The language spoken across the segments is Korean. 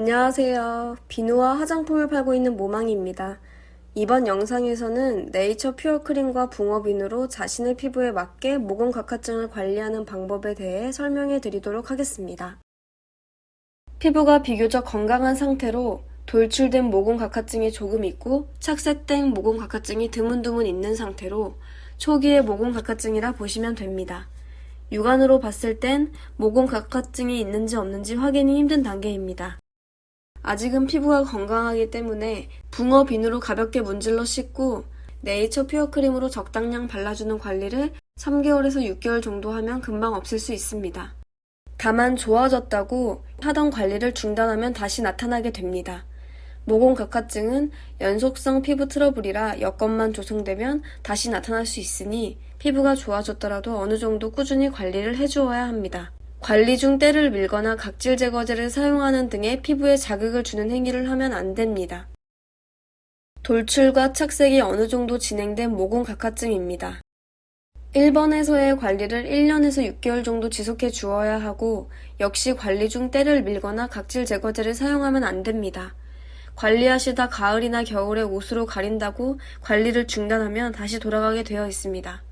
안녕하세요. 비누와 화장품을 팔고 있는 모망입니다. 이번 영상에서는 네이처 퓨어 크림과 붕어 비누로 자신의 피부에 맞게 모공 각화증을 관리하는 방법에 대해 설명해 드리도록 하겠습니다. 피부가 비교적 건강한 상태로 돌출된 모공 각화증이 조금 있고 착색된 모공 각화증이 드문드문 있는 상태로 초기의 모공 각화증이라 보시면 됩니다. 육안으로 봤을 땐 모공 각화증이 있는지 없는지 확인이 힘든 단계입니다. 아직은 피부가 건강하기 때문에 붕어 비누로 가볍게 문질러 씻고 네이처 퓨어 크림으로 적당량 발라주는 관리를 3개월에서 6개월 정도 하면 금방 없앨 수 있습니다. 다만 좋아졌다고 하던 관리를 중단하면 다시 나타나게 됩니다. 모공 각화증은 연속성 피부 트러블이라 여건만 조성되면 다시 나타날 수 있으니 피부가 좋아졌더라도 어느 정도 꾸준히 관리를 해주어야 합니다. 관리 중 때를 밀거나 각질 제거제를 사용하는 등의 피부에 자극을 주는 행위를 하면 안 됩니다. 돌출과 착색이 어느 정도 진행된 모공 각화증입니다. 1번에서의 관리를 1년에서 6개월 정도 지속해 주어야 하고 역시 관리 중 때를 밀거나 각질 제거제를 사용하면 안 됩니다. 관리하시다 가을이나 겨울에 옷으로 가린다고 관리를 중단하면 다시 돌아가게 되어 있습니다.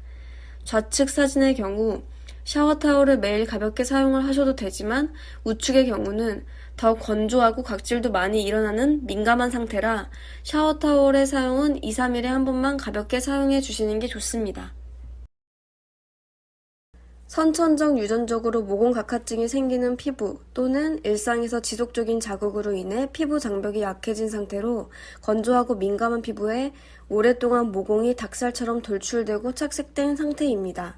좌측 사진의 경우 샤워타올을 매일 가볍게 사용을 하셔도 되지만 우측의 경우는 더 건조하고 각질도 많이 일어나는 민감한 상태라 샤워타올의 사용은 2, 3일에 한 번만 가볍게 사용해 주시는 게 좋습니다. 선천적 유전적으로 모공 각화증이 생기는 피부 또는 일상에서 지속적인 자극으로 인해 피부 장벽이 약해진 상태로 건조하고 민감한 피부에 오랫동안 모공이 닭살처럼 돌출되고 착색된 상태입니다.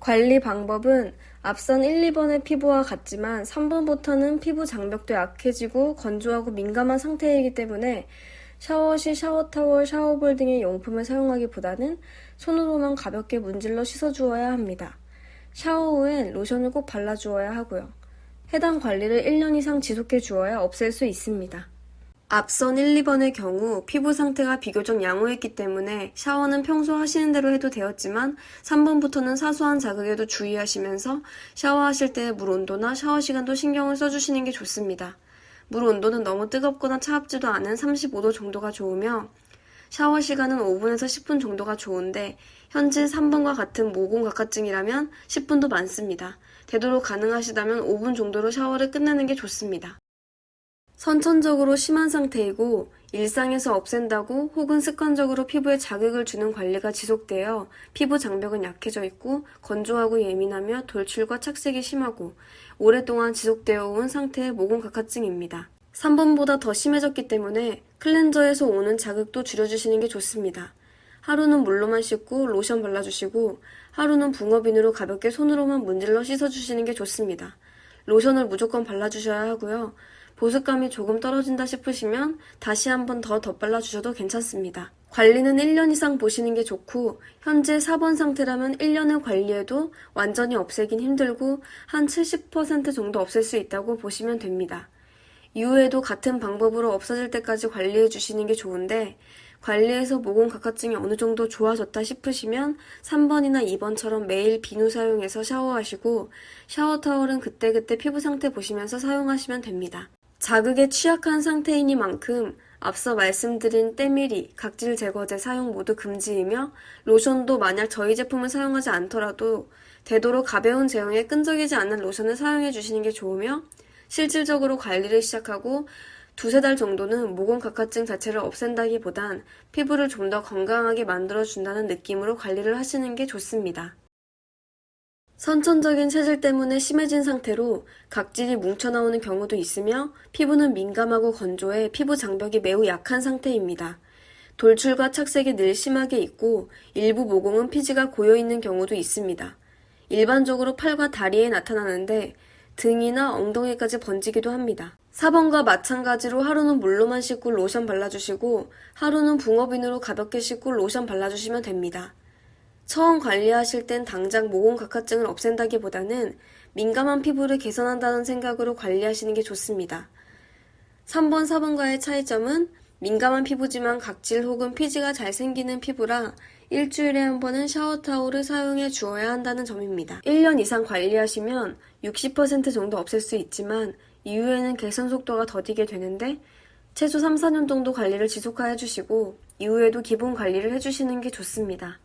관리 방법은 앞선 1, 2번의 피부와 같지만 3번부터는 피부 장벽도 약해지고 건조하고 민감한 상태이기 때문에 샤워 시 샤워타월, 샤워볼 등의 용품을 사용하기보다는 손으로만 가볍게 문질러 씻어주어야 합니다. 샤워 후엔 로션을 꼭 발라주어야 하고요. 해당 관리를 1년 이상 지속해 주어야 없앨 수 있습니다. 앞선 1, 2번의 경우 피부 상태가 비교적 양호했기 때문에 샤워는 평소 하시는 대로 해도 되었지만 3번부터는 사소한 자극에도 주의하시면서 샤워하실 때의 물 온도나 샤워 시간도 신경을 써주시는 게 좋습니다. 물 온도는 너무 뜨겁거나 차갑지도 않은 35도 정도가 좋으며 샤워 시간은 5분에서 10분 정도가 좋은데 현재 3번과 같은 모공 각화증이라면 10분도 많습니다. 되도록 가능하시다면 5분 정도로 샤워를 끝내는 게 좋습니다. 선천적으로 심한 상태이고 일상에서 없앤다고 혹은 습관적으로 피부에 자극을 주는 관리가 지속되어 피부 장벽은 약해져 있고 건조하고 예민하며 돌출과 착색이 심하고 오랫동안 지속되어 온 상태의 모공 각화증입니다. 3번보다 더 심해졌기 때문에 클렌저에서 오는 자극도 줄여주시는 게 좋습니다. 하루는 물로만 씻고 로션 발라주시고 하루는 붕어비누로 가볍게 손으로만 문질러 씻어주시는 게 좋습니다. 로션을 무조건 발라주셔야 하고요. 보습감이 조금 떨어진다 싶으시면 다시 한 번 더 덧발라주셔도 괜찮습니다. 관리는 1년 이상 보시는 게 좋고 현재 4번 상태라면 1년을 관리해도 완전히 없애긴 힘들고 한 70% 정도 없앨 수 있다고 보시면 됩니다. 이후에도 같은 방법으로 없어질 때까지 관리해 주시는 게 좋은데 관리해서 모공 각화증이 어느 정도 좋아졌다 싶으시면 3번이나 2번처럼 매일 비누 사용해서 샤워하시고 샤워타월은 그때그때 피부 상태 보시면서 사용하시면 됩니다. 자극에 취약한 상태이니만큼 앞서 말씀드린 때밀이, 각질 제거제 사용 모두 금지이며 로션도 만약 저희 제품을 사용하지 않더라도 되도록 가벼운 제형에 끈적이지 않는 로션을 사용해 주시는 게 좋으며 실질적으로 관리를 시작하고 두세 달 정도는 모공 각화증 자체를 없앤다기보단 피부를 좀 더 건강하게 만들어준다는 느낌으로 관리를 하시는 게 좋습니다. 선천적인 체질 때문에 심해진 상태로 각질이 뭉쳐나오는 경우도 있으며 피부는 민감하고 건조해 피부 장벽이 매우 약한 상태입니다. 돌출과 착색이 늘 심하게 있고 일부 모공은 피지가 고여있는 경우도 있습니다. 일반적으로 팔과 다리에 나타나는데 등이나 엉덩이까지 번지기도 합니다. 4번과 마찬가지로 하루는 물로만 씻고 로션 발라주시고 하루는 붕어비누로 가볍게 씻고 로션 발라주시면 됩니다. 처음 관리하실 땐 당장 모공 각화증을 없앤다기보다는 민감한 피부를 개선한다는 생각으로 관리하시는 게 좋습니다. 3번, 4번과의 차이점은 민감한 피부지만 각질 혹은 피지가 잘 생기는 피부라 일주일에 한 번은 샤워타올을 사용해 주어야 한다는 점입니다. 1년 이상 관리하시면 60% 정도 없앨 수 있지만 이후에는 개선 속도가 더디게 되는데 최소 3, 4년 정도 관리를 지속하여 주시고 이후에도 기본 관리를 해주시는 게 좋습니다.